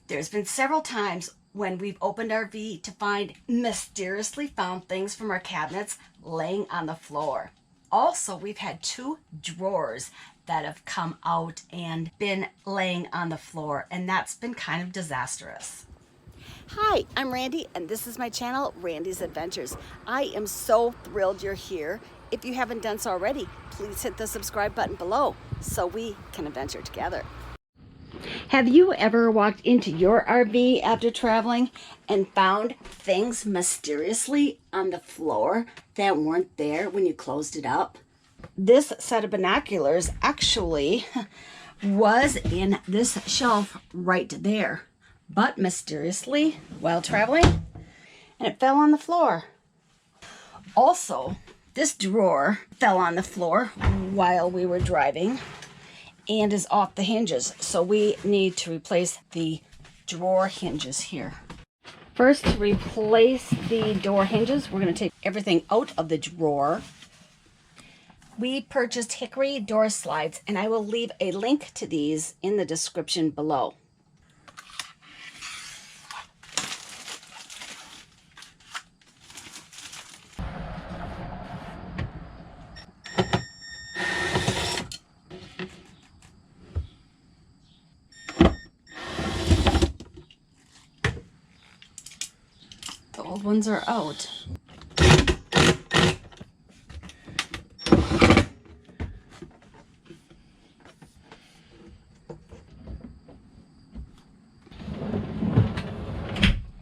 There's been several times when we've opened our RV to find mysteriously found things from our cabinets laying on the floor. Also, we've had 2 drawers that have come out and been laying on the floor, and that's been kind of disastrous. Hi, I'm Randy, and this is my channel, Randy's Adventures. I am so thrilled you're here. If you haven't done so already, please hit the subscribe button below so we can adventure together. Have you ever walked into your RV after traveling and found things mysteriously on the floor that weren't there when you closed it up? This set of binoculars actually was in this shelf right there, but mysteriously while traveling, and it fell on the floor. Also, this drawer fell on the floor while we were driving and is off the hinges, so we need to replace the drawer hinges here. First, to replace the door hinges, we're going to take everything out of the drawer. We purchased hickory door slides, and I will leave a link to these in the description below. The old ones are out.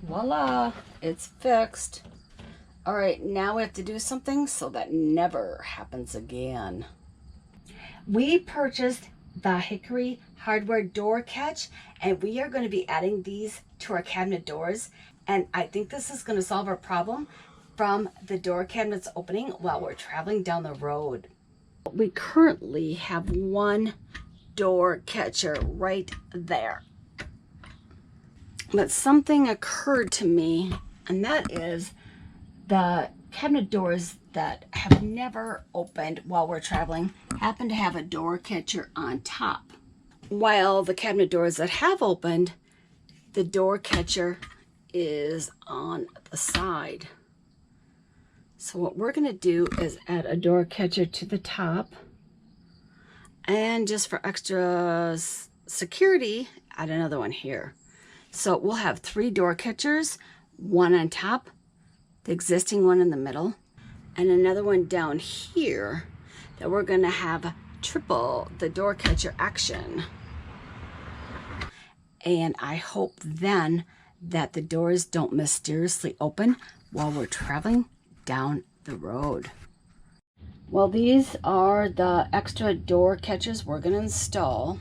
Voila, it's fixed. All right, now we have to do something so that never happens again. We purchased the hickory hardware door catch, and we are going to be adding these to our cabinet doors. And I think this is going to solve our problem from the door cabinets opening while we're traveling down the road. We currently have one door catcher right there. But something occurred to me, and that is the cabinet doors that have never opened while we're traveling happen to have a door catcher on top, while the cabinet doors that have opened, the door catcher is on the side. So what we're going to do is add a door catcher to the top, and just for extra security, add another one here. So we'll have 3 door catchers, one on top, the existing one in the middle, and another one down here that we're going to have triple the door catcher action. And I hope then that the doors don't mysteriously open while we're traveling down the road. Well, these are the extra door catchers we're going to install.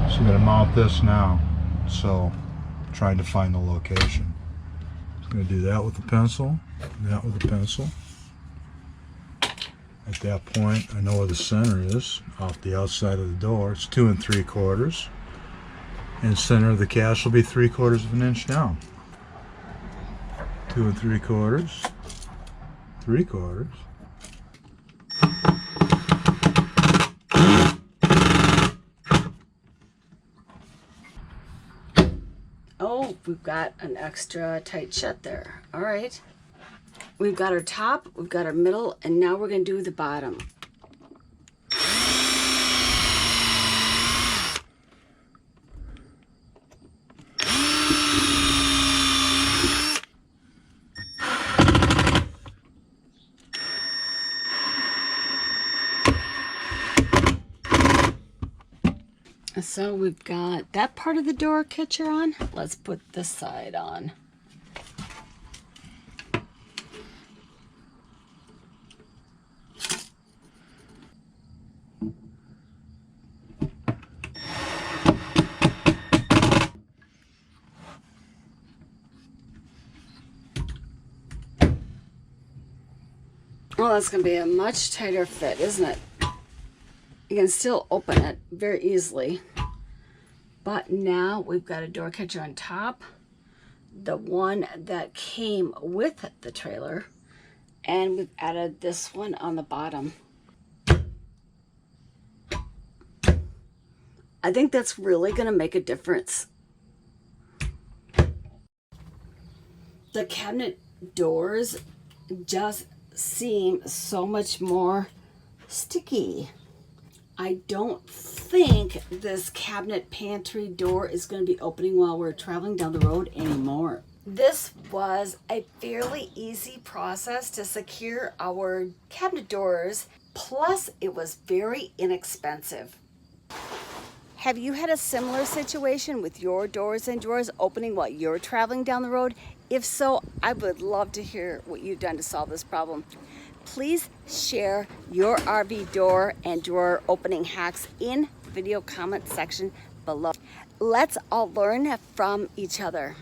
So I'm going to mount this now, so trying to find the location. I'm going to do that with a pencil, that with a pencil. At that point, I know where the center is, off the outside of the door. It's 2 3/4. And the center of the cache will be 3/4 of an inch down. 2 3/4, 3/4. Oh, we've got an extra tight shut there. All right. We've got our top, we've got our middle, and now we're going to do the bottom. So we've got that part of the door catcher on. Let's put this side on. Well, that's going to be a much tighter fit, isn't it? You can still open it very easily. But now we've got a door catcher on top, the one that came with the trailer, and we've added this one on the bottom. I think that's really going to make a difference. The cabinet doors just seem so much more sticky. I don't think this cabinet pantry door is going to be opening while we're traveling down the road anymore. This was a fairly easy process to secure our cabinet doors, plus it was very inexpensive. Have you had a similar situation with your doors and drawers opening while you're traveling down the road? If so, I would love to hear what you've done to solve this problem. Please share your RV door and drawer opening hacks in the video comment section below. Let's all learn from each other.